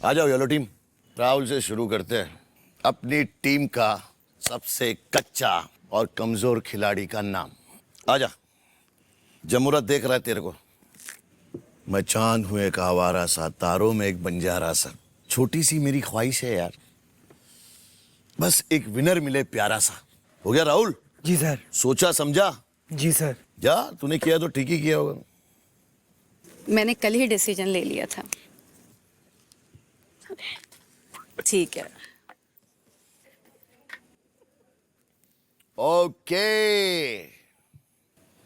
आ जाओ yellow team. Rahul से शुरू करते हैं। अपनी टीम का सबसे कच्चा और कमजोर खिलाड़ी का नाम। आजा, जमुरा देख रहा है तेरे को। मैं चांद हूं एक आवारा सा, तारों में एक बंजारा सा। छोटी सी मेरी ख्वाहिश है यार, बस एक विनर मिले प्यारा सा। हो गया राहुल? जी सर। सोचा समझा? जी सर। जा, तूने किया तो ठीक ही किया होगा। मैंने कल ही डिसीजन ले लिया था। ठीक है। ओके,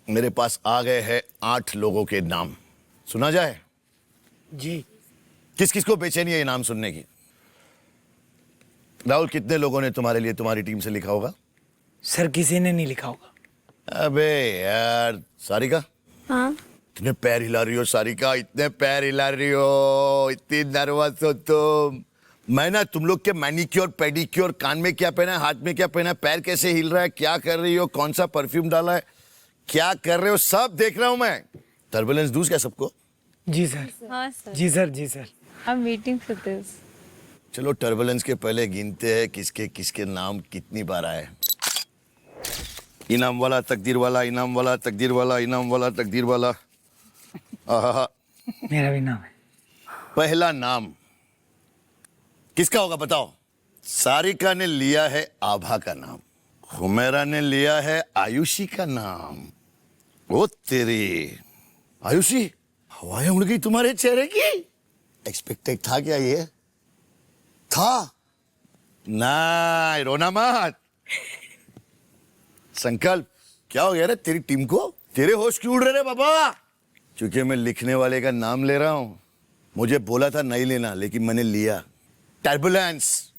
मेरे पास आ गए हैं 8 लोगों के नाम। सुना जाए? जी। किस किस को बेचैनी है ये नाम सुनने की? राहुल, कितने लोगों ने तुम्हारे लिए तुम्हारी टीम से लिखा होगा? सर किसी ने नहीं लिखा होगा। अबे यार, सारिका? हाँ। इतने पैर हिला रही हो सारिका, इतने पैर हिला रही हो, इतनी नर्वस हो तुम। मैं ना तुम लोग के मैनिक्योर पेडिक्योर, कान में क्या पहना है, हाथ में क्या पहना है, पैर कैसे हिल रहा है, क्या कर रही हो, कौन सा परफ्यूम डाला है, क्या कर रहे हो, सब देख रहा हूं मैं। टर्बुलेंस दूं क्या सबको? जी सर। हाँ सर। जी सर। जी sir. I'm waiting for this. चलो टर्बुलेंस के पहले गिनते हैं किसके किसके नाम कितनी बार आए। इनाम वाला, तकदीर वाला, इनाम वाला, तकदीर वाला, इनाम वाला, तकदीर वाला। आहा, मेरा भी नाम है। पहला नाम किसका होगा बताओ? सारिका ने लिया है आभा का नाम, हुमैरा ने लिया है आयुषी का नाम। ओ तेरी आयुषी, हवाएं उड़ गई तुम्हारे चेहरे की। एक्सपेक्टेड था क्या ये? था ना, रोना मत। संकल्प, क्या हो गया रे तेरी टीम को? तेरे होश क्यों उड़ रहे रे बाबा? क्योंकि मैं लिखने वाले का नाम ले रहा हूं। मुझे बोला था नहीं लेना, लेकिन मैंने लिया। टर्बुलेंस।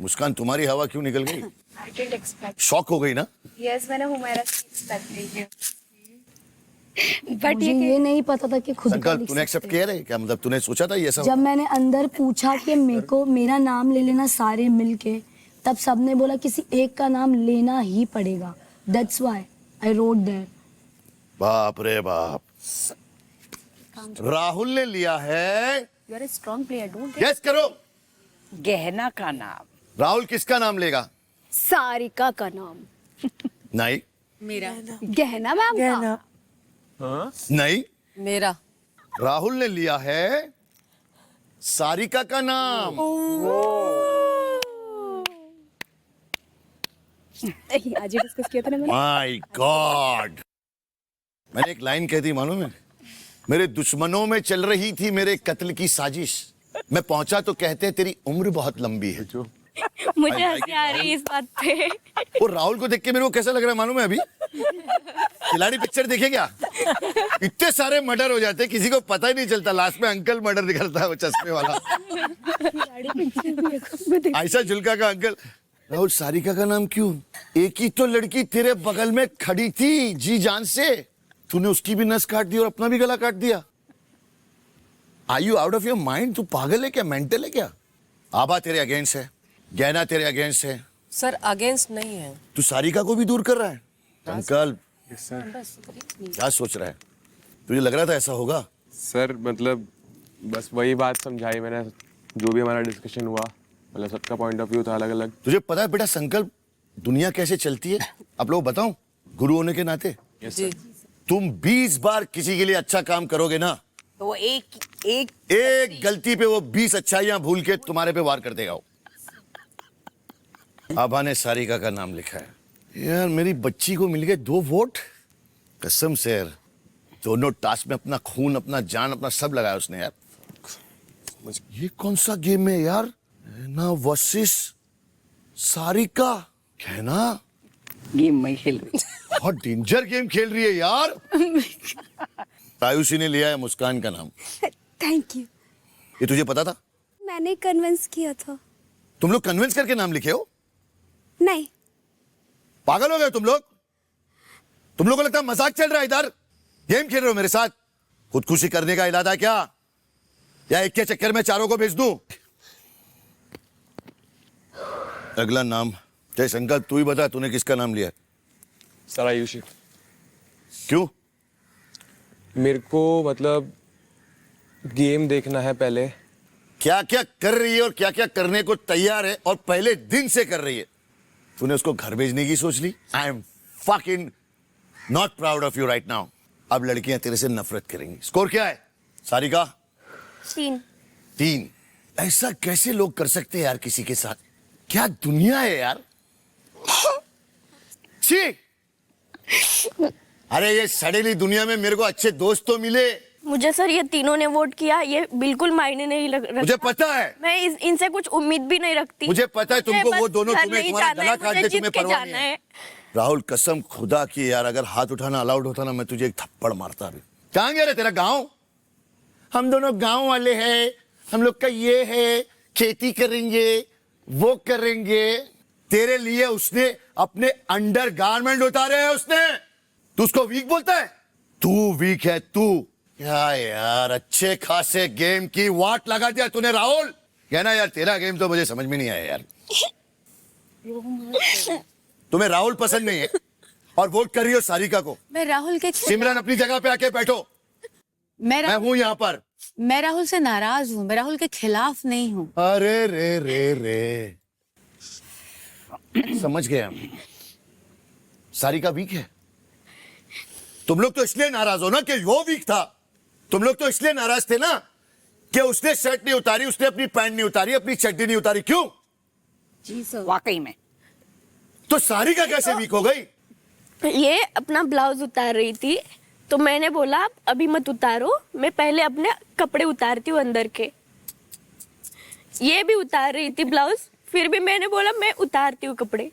मुस्कान, तुम्हारी हवा क्यों निकल गई? I didn't expect. शॉक हो गई ना? Yes, मैंने हुमैरा से expect नहीं किया। बट ये नहीं पता था कि खुद का संकल्प, लिख तूने एक्सेप्ट सकते किया रे? क्या मतलब तूने सोचा था ये सब? जब मैंने अंदर पूछा कि मेरा नाम ले लेना सारे मिलके, तब सबने बोला किसी एक का नाम लेना ही पड़ेगा। That's why I wrote there. बाप रे बाप। राहुल ने लिया है, you are a strong player, don't guess करो। गहना का नाम। राहुल किसका नाम लेगा? सारिका का नाम। नहीं मेरा। गहना मैम का। नहीं, मेरा। राहुल ने लिया है सारिका का नाम। आज ही डिस्कस किया था ना मैंने। माय गॉड, मैंने एक लाइन कह दी मालूम है? मेरे दुश्मनों में चल रही थी मेरे कत्ल की साजिश। मैं पहुंचा तो कहते तेरी उम्र बहुत लंबी है। जो मुझे हंसी आ रही है इस बात पे। वो राहुल को देख के मेरे को कैसा लग रहा है मालूम है? अभी खिलाड़ी पिक्चर देखे क्या? इतने सारे मर्डर हो जाते, किसी को पता ही नहीं चलता, लास्ट में अंकल मर्डर निकलता है, वो चश्मे वाला आयशा जुल्का का अंकल। राहुल, सारिका का नाम क्यों? एक ही तो लड़की तेरे बगल में खड़ी थी जी जान से, तूने उसकी भी नस काट दी और अपना भी गला काट दिया। Are you out of your mind? तू पागल है क्या, मेंटल है क्या? आभा तेरे अगेंस्ट है, गहना तेरे अगेंस्ट है। सर अगेंस्ट नहीं है। तू सारिका को भी दूर कर रहा है। अंकल क्या सोच रहा है? तुझे लग रहा था ऐसा होगा? सर मतलब बस वही बात समझाई मैंने, जो भी हमारा डिस्कशन हुआ, मतलब सबका पॉइंट ऑफ व्यू था अलग अलग। तुझे पता है बेटा संकल्प, दुनिया कैसे चलती है? आप लोग बताऊं, गुरु होने के नाते जी। तुम 20 बार किसी के लिए अच्छा काम करोगे ना, तो वो एक गलती पे वो 20 अच्छाइयां भूल के तुम्हारे पे वार कर देगा। आभा ने सारिका का नाम लिखा है। यार मेरी बच्ची को मिल गए 2 वोट। कसम से यार, दोनों टास्क में अपना खून, अपना जान, अपना सब लगाया उसने यार। ये कौन सा गेम है यार? ना वर्सेस सारिका, कहना गेम में खेल रही। बहुत डेंजर गेम खेल रही है यार। आयुषी ने लिया है मुस्कान का नाम। Thank you. ये तुझे पता था? मैंने कन्विंस किया था। तुम लोग कन्विंस करके नाम लिखे हो? नहीं। पागल हो गए तुम लोग? तुम लोगों को लगता है मजाक चल रहा है इधर? गेम खेल रहे हो मेरे साथ? खुदकुशी करने का इरादा है क्या, या एक के चक्कर में चारों को भेज दूं? अगला नाम जय संकल्प, तू ही बता तूने किसका नाम लिया? सर आयुषी। क्यों? मेरे को मतलब गेम देखना है पहले। क्या क्या कर रही है और क्या क्या करने को तैयार है और पहले दिन से कर रही है। तूने उसको घर भेजने की सोच ली। I am fucking not proud of you right now. अब लड़कियां तेरे से नफरत करेंगी। स्कोर क्या है सारिका? 3. 3। ऐसा कैसे लोग कर सकते हैं यार किसी के साथ? क्या दुनिया है यार। छी। अरे ये सड़ेली दुनिया में मेरे को अच्छे दोस्त तो मिले। मुझे सर ये तीनों ने वोट किया, ये बिल्कुल मायने नहीं रखता। मुझे पता है। मैं इनसे कुछ उम्मीद भी नहीं रखती। मुझे पता है तुमको मुझे वो बस दोनों घर तुम्हें नहीं तुम्हारा जाना गला है, काट मुझे दे, जीत तुम्हें के परवाह नहीं जाना है। है। राहुल कसम खुदा की यार, अगर हाथ उठाना अलाउड होता ना मैं तुझे एक थप्पड़ मारता अभी। कहाँ गया रे तेरा गांव? हम दोनों गांव वाले हैं, हम लोग का ये है, खेती करेंगे, वो करेंगे। तेरे लिए उसने अपने अंडर गारमेंट उतारे हैं उसने। तू उसको वीक बोलता है? तू वीक है तू। क्या यार, अच्छे खासे गेम की वाट लगा दिया तूने राहुल। कहना यार तेरा गेम तो मुझे समझ में नहीं आया यार। तुम्हें राहुल पसंद नहीं है और वोट कर रही हो सारिका को। मैं राहुल के सिमरन अपनी जगह पे आके बैठो। मैं हूं यहाँ पर। मैं राहुल से नाराज हूँ, मैं राहुल के खिलाफ नहीं हूँ। अरे रे रे रे, समझ गया। सारिका वीक है। तुम लोग तो इसलिए नाराज हो ना कि वो वीक था। तुम लोग तो इसलिए नाराज थे ना कि उसने शर्ट नहीं उतारी, उसने अपनी पैंट नहीं उतारी, अपनी चड्डी नहीं उतारी। क्यों? जी सर। वाकई में तो सारिका कैसे वीक हो गई? ये अपना ब्लाउज उतार रही थी तो मैंने बोला आप अभी मत उतारो, मैं पहले अपने कपड़े उतारती हूँ अंदर के। ये भी उतार रही थी ब्लाउज, फिर भी मैंने बोला मैं उतारती हूँ कपड़े।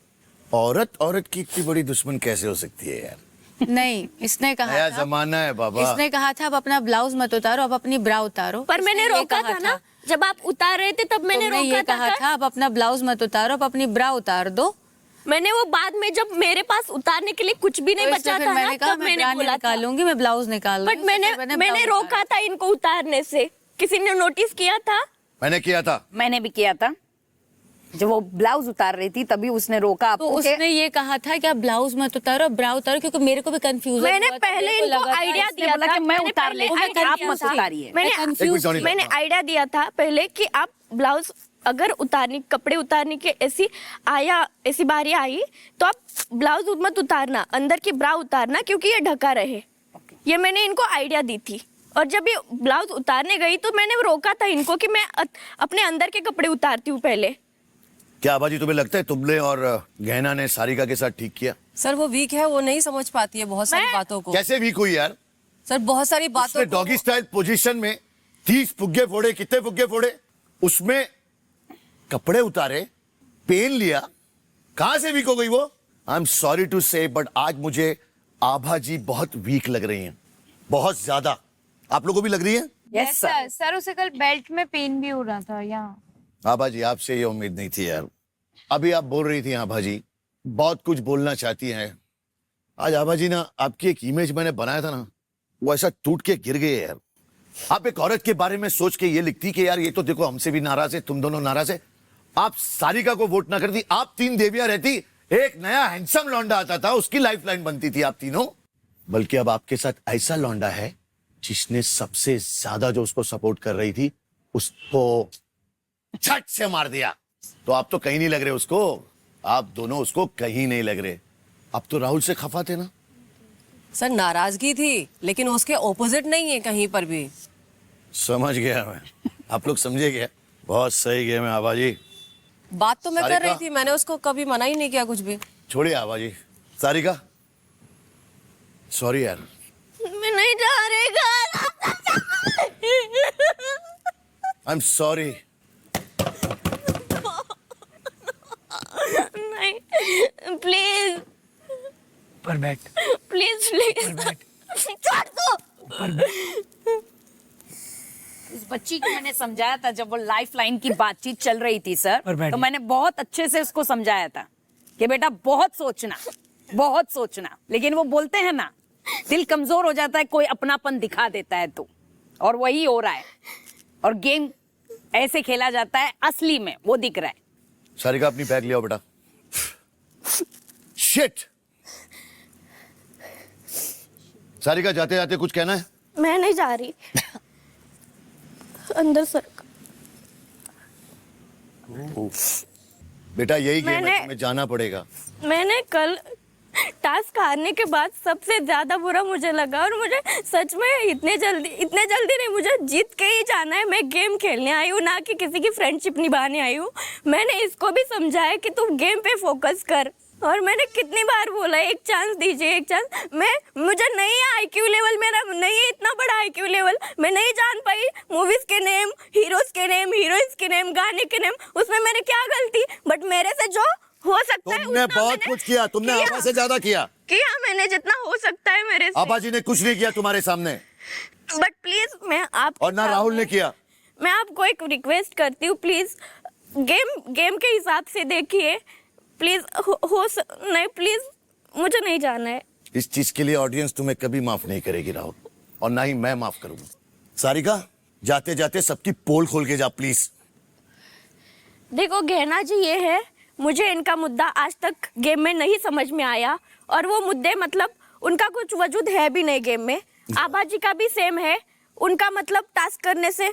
औरत की इतनी बड़ी दुश्मन कैसे हो सकती है यार? नहीं, इसने कहा नया था, जमाना है बाबा। इसने कहा था अब अपना ब्लाउज मत उतारो, अब अपनी ब्रा उतारो। पर मैंने इसने ये रोका कहा था ना, जब आप उतार रहे थे तब मैंने तुमने रोका ये कहा था। था अब अपना ब्लाउज मत उतारो, अब अपनी ब्रा उतार दो। मैंने वो बाद में जब मेरे पास उतारने के लिए कुछ भी नहीं तो बचा इसलिए था फिर ना, मैंने कहा तब मैं मैंने ब्रा नहीं बोला था। निकालूंगी, मैं ब्लाउज निकाल बट मैंने रोका था इनको उतारने से। किसी ने नोटिस किया था? मैंने किया था। मैंने भी किया था। जब वो ब्लाउज उतार रही थी तभी उसने रोका तो आपको कि उसने ये कहा था कि आप ब्लाउज मत उतारो, ब्रा उतारो, क्योंकि मेरे को भी कंफ्यूजन मैंने पहले इनको आइडिया दिया बोला था कि मैं मैंने उतार पहले लेती हूँ, आइडिया आप दिया मत था। उतारिए। मैंने एक मिनट जॉनी, मैंने आइडिया दिया था पहले कि आप ब्लाउज अगर उतारने कपड़े उतारने की ऐसी बारी आई तो आप ब्लाउज मत उतारना, अंदर की ब्रा उतारना, क्योंकि ये ढका रहे। ये मैंने इनको आइडिया दी थी। और जब ये ब्लाउज उतारने गई तो मैंने रोका था इनको कि मैं अपने अंदर के कपड़े उतारती हूँ पहले। क्या बाजी तुम्हें लगता है तुमने और गहना ने सारिका के साथ ठीक किया? सर वो वीक है, वो नहीं समझ पाती है बहुत सारी बातों को। कैसे वीक हुई यार? सर बहुत सारी बातों को डॉगी स्टाइल पोजीशन में 30 फुग्गे फोड़े। कितने फुग्गे फोड़े? उसमें कपड़े उतारे, पेन लिया। कहां से वीक हो गई वो? आई एम सॉरी टू से बट आज मुझे आभा जी बहुत वीक लग रही हैं, बहुत ज्यादा। आप लोगों को भी लग रही है? Yes sir. सर उसे कल बेल्ट में पेन भी हो रहा था यहाँ। आभा जी आपसे ये उम्मीद नहीं थी यार। अभी आप बोल रही थी आभा जी, बहुत कुछ बोलना चाहती हैं। आज आभा जी ना, आपकी एक इमेज मैंने बनाया था ना, वो ऐसा टूट के गिर गई है यार। आप एक औरत के बारे में सोच के ये लिखती कि यार ये तो देखो हमसे भी नाराज है, तुम दोनों नाराज है। आप सारिका को वोट ना करती, आप 3 देवियां रहती, एक नया हैंडसम लौंडा आता था, उसकी लाइफलाइन बनती थी आप तीनों। बल्कि अब आपके साथ ऐसा लौंडा है जिसने सबसे ज्यादा जो उसको सपोर्ट कर रही थी उसको झट से मार दिया। तो आप तो कहीं नहीं लग रहे उसको, आप दोनों उसको कहीं नहीं लग रहे। अब तो राहुल से खफा थे ना? सर नाराजगी थी लेकिन उसके ऑपोजिट नहीं है कहीं पर भी। समझ गया मैं, आप लोग समझे गया। बहुत सही गेम है आभा जी। बात तो मैं कर सारिका? रही थी, मैंने उसको कभी मना ही नहीं किया कुछ भी। छोड़िए आभा जी। सारिका सॉरी यार। मैं नहीं जा रही आई एम सॉरी। नहीं, प्लीज ऊपर बैठ, प्लीज प्लीज छोड़ दो। उस बच्ची को मैंने समझाया था जब वो लाइफ लाइन की बातचीत चल रही थी सर, और बैठ तो मैंने बहुत अच्छे से उसको समझाया था कि बेटा बहुत सोचना। लेकिन वो बोलते हैं ना, दिल कमजोर हो जाता है, कोई अपनापन दिखा देता है तो, और वही हो रहा है। और गेम ऐसे खेला जाता है, असली में वो दिख रहा है। सारिका अपनी बैग ले आओ बेटा। शिट। सारिका जाते जाते कुछ कहना है? मैं नहीं जा रही। अंदर सर। बेटा यही गेम है, मैंने- तुम्हें जाना पड़ेगा। मैंने कल टास्क हारने के बाद सबसे ज्यादा बुरा मुझे लगा, और मुझे सच में इतने जल्दी नहीं, मुझे जीत के ही जाना है। मैं गेम खेलने आई हूँ, ना कि किसी की फ्रेंडशिप निभाने आई हूँ। मैंने इसको भी समझाया कि तुम गेम पे फोकस कर, और मैंने कितनी बार बोला एक चांस दीजिए, एक चांस। मुझे नहीं है आईक्यू लेवल, मेरा नहीं है इतना बड़ा आईक्यू लेवल। मैं नहीं जान पाई मूवीज के नेम, हीरोज के नेम, हीरोइंस के नेम, गाने के नेम। उसमें मैंने क्या गलती, बट मेरे से जो हो सकता है तुमने उतना बहुत मैंने कुछ किया, तुमने किया। आभा से ज्यादा किया। मैंने जितना हो सकता है मेरे से। आभा जी ने कुछ नहीं किया तुम्हारे सामने, बट प्लीज मैं आप और ना राहुल ने किया। मैं आपको एक रिक्वेस्ट करती हूँ, प्लीज गेम के हिसाब से देखिए प्लीज। नहीं प्लीज, मुझे नहीं जाना है। इस चीज के लिए ऑडियंस तुम्हें कभी माफ नहीं करेगी राहुल, और ना ही मैं माफ करूंगा। सारिका, जाते जाते सबकी पोल खोल के जा प्लीज। देखो गहना जी, ये है, मुझे इनका मुद्दा आज तक गेम में नहीं समझ में आया, और वो मुद्दे मतलब उनका कुछ वजूद है भी नहीं गेम में। आभा जी का भी सेम है, उनका मतलब टास्क करने से।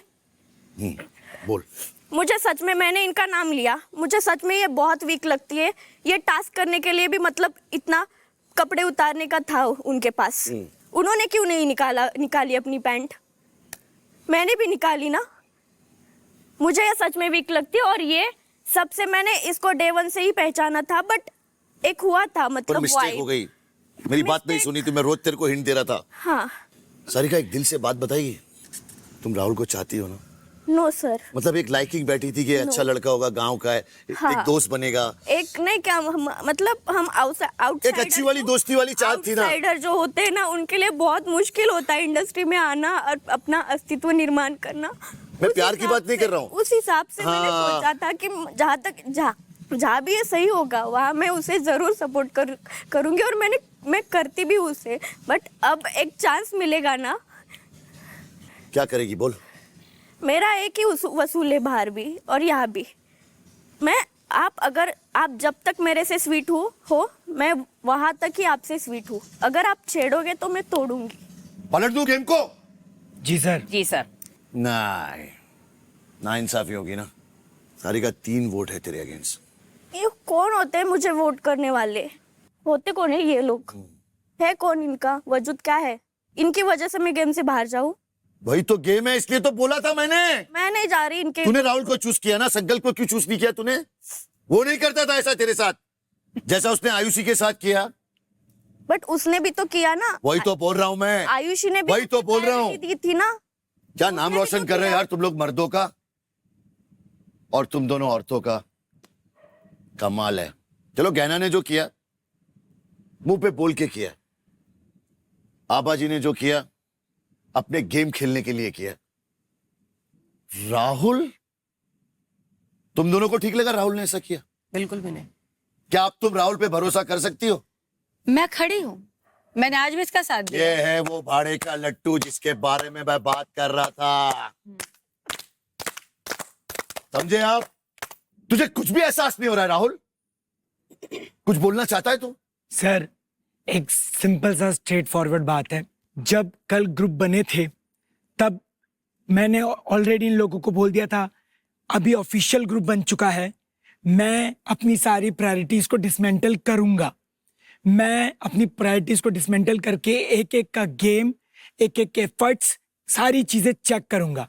बोल। मुझे सच में, मैंने इनका नाम लिया, मुझे सच में ये बहुत वीक लगती है। ये टास्क करने के लिए भी मतलब इतना कपड़े उतारने का था उनके पास, उन्होंने क्यों नहीं निकाली अपनी पैंट? मैंने भी निकाली ना। मुझे ये सच में वीक लगती है, और ये सबसे मैंने इसको डे 1 से ही पहचाना था, बट एक हुआ था पर मतलब मिस्टेक हो गई, मेरी बात नहीं सुनी थी, मैं रोज तेरे को हिंट दे रहा था। हाँ। सारिका, एक दिल से बात बताइए, तुम राहुल को चाहती हो ना? No sir. मतलब एक लाइकिंग बैठी थी कि अच्छा लड़का होगा, गांव का है, हाँ। एक दोस्त बनेगा। एक नहीं क्या, मतलब हम आउटसाइडर, एक अच्छी वाली दोस्ती वाली चाहत थी ना। आउटसाइडर जो होते हैं ना, उनके लिए बहुत मुश्किल होता है इंडस्ट्री में आना और अपना अस्तित्व निर्माण करना। मैं प्यार की बात नहीं कर रहा हूँ। उस हिसाब से मैंने हाँ। सोचा था कि जहाँ भी ये सही होगा वहाँ मैं उसे जरूर सपोर्ट करूंगी, और मैं करती भी उसे। बट अब एक चांस मिलेगा ना। क्या करेगी बोल। मेरा एक ही वसूल है, बाहर भी और यहाँ भी। आप जब तक मेरे से स्वीट हो मैं वहां तक ही आपसे स्वीट हूँ। अगर आप छेड़ोगे तो मैं तोड़ूंगी। पलट दूं गेम को? जी सर। जी सर। नहीं, ना इंसाफी होगी ना। सारिका, 3 वोट है तेरे अगेंस्ट। ये कौन होते हैं मुझे वोट करने वाले? होते कौन है ये लोग? है कौन? इनका वजूद क्या है? इनकी वजह से मैं गेम से बाहर जाऊं? वही तो गेम है, इसलिए तो बोला था मैंने। मैं नहीं जा रही इनके। तूने राहुल को चूज किया ना, संकल्प को क्यों चूज नहीं किया तूने? वो नहीं करता था ऐसा तेरे साथ, जैसा उसने आयुषी के साथ किया। बट उसने भी तो किया ना। वही तो बोल रहा हूं मैं। आयुषी ने भी वही तो बोल रहा हूं। दी थी ना। क्या नाम रोशन कर रहे हो यार तुम लोग मर्दों का, और तुम दोनों औरतों का। कमाल है। चलो, गहना ने जो किया मुंह पे बोल के किया, आबा जी ने जो किया अपने गेम खेलने के लिए किया। राहुल, तुम दोनों को ठीक लगा राहुल ने ऐसा किया? बिल्कुल भी नहीं। क्या अब तुम राहुल पे भरोसा कर सकती हो? मैं खड़ी हूँ, मैंने आज भी इसका साथ दिया। ये है वो भाड़े का लट्टू जिसके बारे में मैं बात कर रहा था। समझे आप? तुझे कुछ भी एहसास नहीं हो रहा है राहुल? कुछ बोलना चाहता है तू? सर, एक सिंपल सा स्ट्रेट फॉरवर्ड बात है। जब कल ग्रुप बने थे तब मैंने ऑलरेडी इन लोगों को बोल दिया था, अभी ऑफिशियल ग्रुप बन चुका है, मैं अपनी सारी प्रायोरिटीज को डिसमेंटल करूंगा। मैं अपनी प्रायोरिटीज को डिसमेंटल करके एक एक का गेम, एक एक के एफर्ट्स, सारी चीजें चेक करूंगा।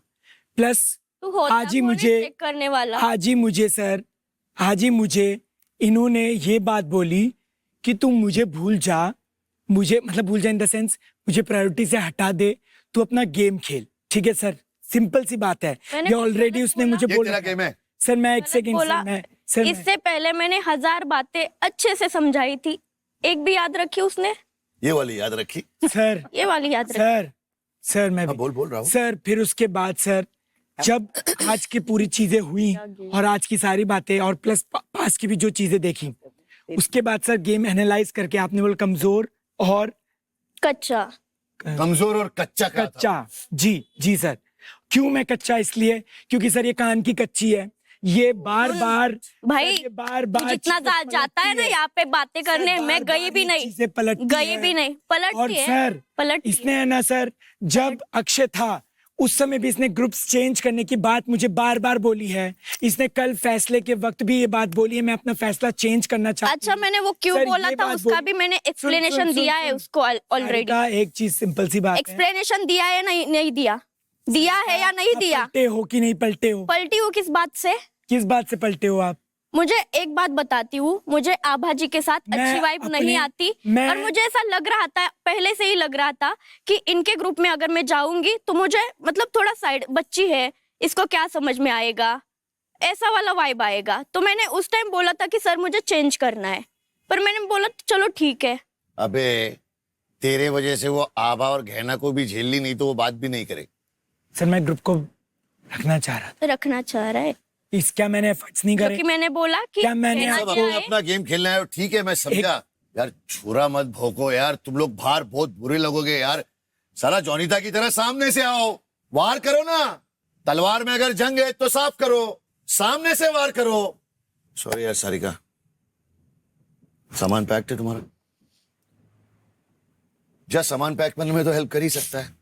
प्लस तू होता आज ही कौन है मुझे चेक करने वाला? आज ही मुझे इन्होंने ये बात बोली कि तुम मुझे भूल जा, मुझे मतलब भूल जा इन द सेंस मुझे प्रायोरिटी से हटा दे, तू अपना गेम खेल। ठीक है सर, सिंपल सी बात है। मैंने ये ऑलरेडी उसने मुझे ये बोला। तेरा गेम है। सर मैं एक सेकंड बोला, सर इससे पहले मैंने 1000 बातें अच्छे से समझाई थी, एक भी याद रखी उसने? ये वाली याद रखी? सर ये वाली याद रखी? सर मैं हाँ, बोल रहा हूँ। सर फिर उसके बाद सर जब आज की पूरी चीजें हुई और आज की सारी बातें और प्लस पास की भी जो चीजें देखी, उसके बाद सर गेम एनालाइज करके आपने बोला कमजोर और कच्चा। कमजोर और कच्चा का था। कच्चा। जी सर। क्यों मैं कच्चा? इसलिए क्योंकि सर ये कान की कच्ची है। ये बार बार भाई, बार तू जितना जाता है ना यहाँ पे बातें करने, मैं गई भी नहीं, गई भी नहीं। और पलटती है, सर पलटती इसने है ना सर, जब अक्षय था उस समय भी इसने ग्रुप्स चेंज करने की बात मुझे बार बार बोली है। इसने कल फैसले के वक्त भी ये बात बोली है, मैं अपना फैसला चेंज करना चाहती अच्छा हूँ। मैंने वो क्यों सर, बोला ये था बात उसका भी मैंने एक्सप्लेनेशन दिया है उसको ऑलरेडी। सारिका, एक चीज सिंपल सी बात है, एक्सप्लेनेशन दिया है नहीं दिया? दिया है या नहीं दिया? पलटे हो कि नहीं पलटे हो? पलटी हूँ किस बात से? किस बात से पलटे हो आप? मुझे एक बात बताती हूँ, मुझे आभा जी के साथ मैं अच्छी वाइब नहीं आती मैं- और मुझे ऐसा लग रहा था, पहले से ही लग रहा था कि इनके ग्रुप में अगर मैं जाऊंगी तो मुझे मतलब थोड़ा साइड, बच्ची है, इसको क्या समझ में आएगा, ऐसा वाला वाइब आएगा। तो मैंने उस टाइम बोला था कि सर मुझे चेंज करना है, पर मैंने बोला चलो ठीक है। अबे तेरे वजह से वो आभा और गहना को भी झेल ली, नहीं तो वो बात भी नहीं करे। सर मैं ग्रुप को रखना चाह रहा था। रखना चाह रहा है इस क्या मैंने एफर्ट्स नहीं करे? क्योंकि मैंने बोला कि क्या मैंने कहना सब क्या अपना है? अपना गेम खेलना है, ठीक है मैं समझा। यार छुरा मत भोंको यार, तुम लोग बाहर बहुत बुरे लगोगे यार। सारा जॉनिता की तरह सामने से आओ, वार करो ना। तलवार में अगर जंग है तो साफ करो, सामने से वार करो। सॉरी यार सारिका, सामान पैक्ड है तुम्हारा? जा सामान पैक करने में तो हेल्प कर ही सकता है।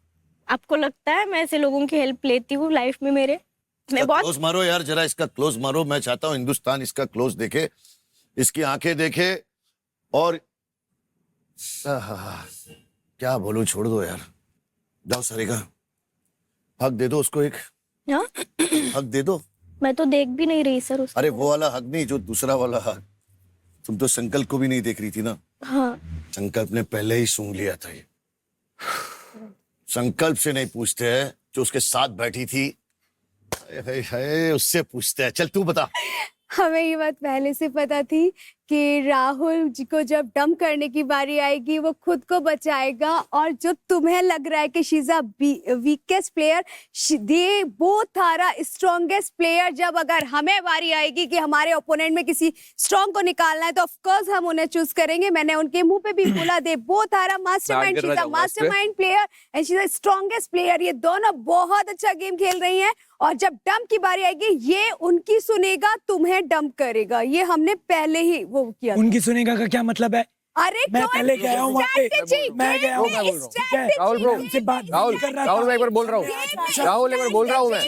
आपको लगता है मैं ऐसे लोगों की हेल्प लेती हूँ लाइफ में मेरे? मैं बहुत क्लोज मारो यार, जरा इसका क्लोज मारो। मैं चाहता हूं हिंदुस्तान इसका क्लोज देखे, इसकी आंखें देखे। और क्या बोलूं, छोड़ दो यार। जाओ सारिका, हक दे दो उसको, एक हाँ? हक दे दो। मैं तो देख भी नहीं रही सर उसको। अरे वो वाला हक नहीं, जो दूसरा वाला हक। तुम तो संकल्प को भी नहीं देख रही थी ना। हाँ संकल्प ने पहले ही सूंघ लिया था ये। संकल्प से नहीं पूछते हैं, जो उसके साथ बैठी थी उससे पूछते हैं। चल तू बता। हमें ये बात पहले से पता थी कि राहुल जी को जब डंप करने की बारी आएगी वो खुद को बचाएगा, और जो तुम्हें लग रहा है कि she is a weakest player, they both are a strongest player. जब अगर हमें बारी आएगी कि हमारे ओपोनेंट में किसी स्ट्रॉन्ग को निकालना है तो ऑफ कोर्स हम उन्हें चूज करेंगे। मैंने उनके मुंह पे भी बोला, they both are a mastermind, she is a mastermind player and she is a strongest player. ये दोनों बहुत अच्छा गेम खेल रही हैं, और जब डंप की बारी आएगी ये उनकी सुनेगा, तुम्हें डंप करेगा। ये हमने पहले ही वो किया था। उनकी सुनेगा का क्या मतलब है? अरे मैं कौन पहले गया हूँ वहाँ पे, strategy, मैं गया हूँ, game में ठीक है? राहुल ब्रो, उनसे बात राहुल कर रहा था। राहुल मैं एक बार बोल रहा हूँ, राहुल एक बार बोल रहा हूँ मैं।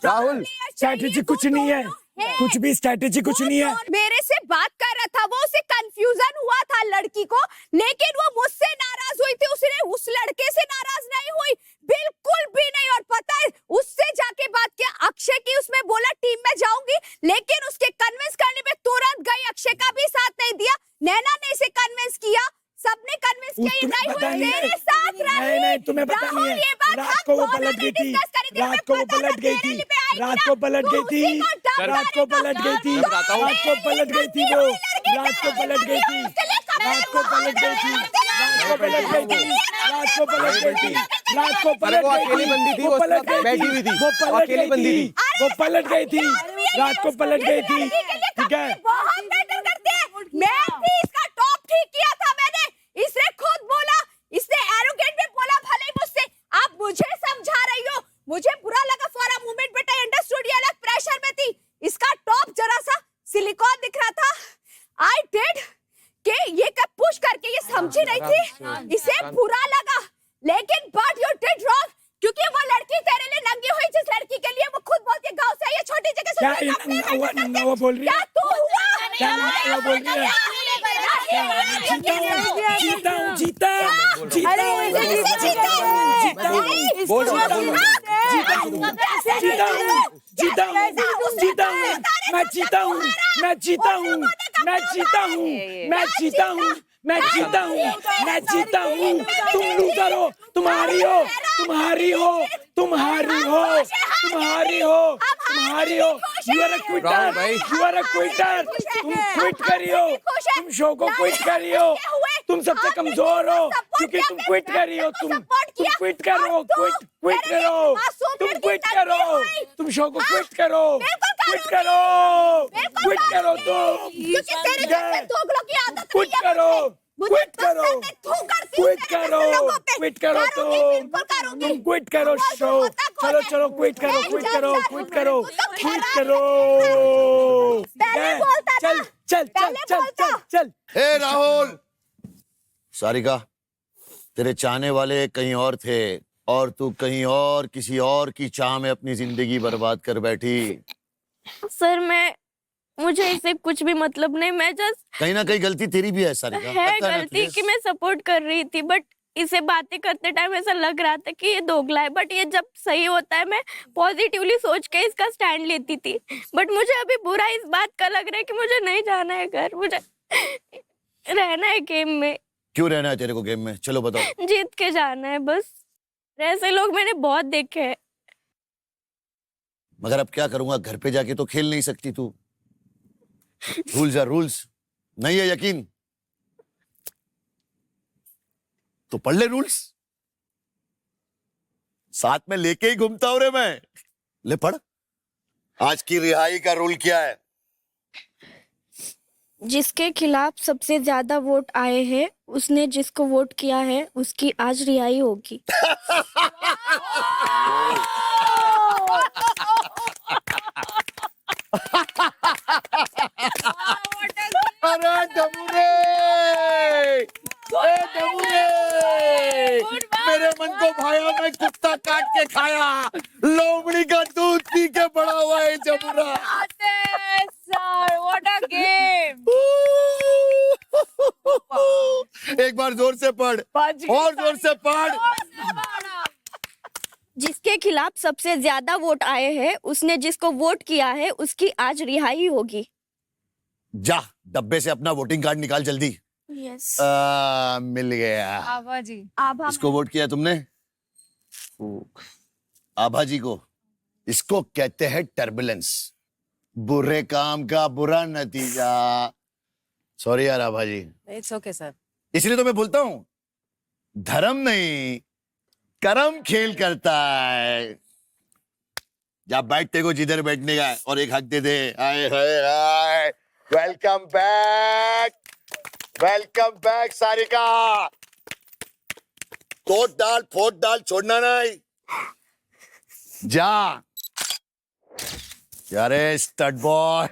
राहुल स्ट्रैटेजी कुछ नहीं है, कुछ भी स्ट्रैटेजी कुछ नहीं है। मेरे से बात कर रहा था, वो उसे कंफ्यूजन हुआ था लड़की को, लेकिन वो मुझसे नाराज हुई थी, उसने उस लड़के से नाराज नहीं हुई, बिल्कुल भी नहीं। और पता है उससे जाके बात किया अक्षय की, उसमें बोला टीम में जाऊंगी, लेकिन उसके कन्विंस करने पे तुरंत गई, अक्षय का भी साथ नहीं दिया, नैना ने इसे कन्विंस किया, सबने कन्विंस किया, ये नहीं हुई, तेरे साथ रही। नहीं तुम्हें पता नहीं है, रात को वो पलट गई थी, रात को वो पलट गई थी, रात को पलट गई थी, रात को पलट गई थी, रात को पलट गई थी वो, रात को पलट गई थी, रात को पलट गई थी, रात को पलट गई थी, रात को पलट गई थी, रात को पलट वो गई अकेली बंदी थी, वो वो पलट गई बैठी हुई थी, वो पलट अकेली गई बंदी थी, वो पलट गई थी, रात को पलट गई थी, ठीक है? बहुत बेटर करते हैं। मैं भी इसका टॉप ठीक किया था मैंने, इसने खुद बोला, इसने एरोगेंट में बोला भले ही मुझसे, आप मुझे समझा रही हो, मुझे बुरा लगा for a moment, but I understood ये अलग प्रेशर में थी। इसका टॉप जरा सा सिलिकॉन दिख रहा था, आई डिड के ये कब पुश करके ये समझी नहीं थी, इसे बुरा लगा, लेकिन बट यू डिड रॉन्ग, क्योंकि वो लड़की तेरे लिए नंगी हुई, जिस लड़की के लिए वो खुद बोलती है गांव से ये छोटी जगह से क्या ये नंगा हुआ बोल रही है? क्या तू हुआ? क्या नंगा हुआ बोल रही है? जीता हूँ, जीता हूँ, जीता अरे हूँ, ऐसे कैसे जीता है? जीता हूँ, बोल जीता हूँ, जीता हूँ, जीता हूँ, जीता हूँ, जीता हूँ, मैं जीता हूँ, मैं जीता हूँ, मैं जीता हूँ, मैं जीता हूँ, मैं जीता हूँ, मैं जीता हूँ। तुम लूजर हो, तुम्हारी हो, तुम्हारी हो, तुम्हारी हो, तुम्हारी हो, तुम्हारी हो। You are a quitter, you are a quitter. तुम क्विट करियो, तुम शो को क्विट करियो। तुम सबसे कमजोर हो क्योंकि तुम क्विट करियो, तुम क्विट करो, क्विट करो, तुम क्विट करो, तुम शो को क्विट करो, क्विट करो, क्विट करो, तुम क्योंकि तेरे जैसे दोगलों की आदत क्विट करो, क्विट करो, क्विट करो, क्विट करो, तुम क्विट करो शो। चलो चलो क्विट करो, क्विट करो, क्विट करो, क्विट करो। चल चल चल चल चल चल। हे राहुल, सारिका तेरे चाहने वाले कहीं और थे, और तू कहीं और किसी और की चाह में अपनी जिंदगी बर्बाद कर बैठी। सर मुझे इससे कुछ भी मतलब नहीं, मैं जस्ट कहीं ना कहीं गलती तेरी भी है सारिका, है पता है ना गलती तुझे? कि मैं सपोर्ट कर रही थी, बट इसे बातें करते टाइम ऐसा लग रहा था कि ये दोगला है, बट ये जब सही होता है मैं पॉजिटिवली सोच के इसका स्टैंड लेती थी। बट मुझे अभी बुरा इस बात का लग रहा है कि मुझे नहीं जाना है घर, मुझे रहना है गेम में। क्यों रहना है तेरे को गेम में? चलो बताओ। जीत के जाना है बस। ऐसे लोग मैंने बहुत देखे हैं। मगर अब क्या करूंगा, घर पे जाके तो खेल नहीं सकती तू। Rules are rules. नहीं है यकीन तो पढ़ ले रूल्स, साथ में लेके ही घूमता हूं रे मैं। ले पढ़, आज की रिहाई का रूल क्या है? जिसके खिलाफ सबसे ज्यादा वोट आए हैं, उसने जिसको वोट किया है उसकी आज रिहाई होगी। अरे डबूरे, ए डबूरे, मेरे मन को भाया, मैं कुत्ता काट के खाया, लोमड़ी का दूध पी के बड़ा हुआ है जबूरा। Sir what a game. एक बार जोर से पढ़, और जोर से पढ़। जिसके खिलाफ सबसे ज्यादा वोट आए हैं, उसने जिसको वोट किया है उसकी आज रिहाई होगी। जा डब्बे से अपना वोटिंग कार्ड निकाल जल्दी। यस। मिल गया। आभा जी। आभा इसको वोट किया तुमने? आभा जी को। इसको कहते हैं टर्बुलेंस, बुरे काम का बुरा नतीजा। सॉरी यार Abha ji. It's okay sir. इसलिए तो मैं बोलता हूं, धर्म नहीं करम खेल करता है। जा बैठ, तेरे को जिधर बैठने का है, और एक हक दे दे। Hi hi hi, welcome back, welcome back Sarika. तोड़ डाल फोड़ डाल, छोड़ना नहीं। जा यारे स्टड बॉय।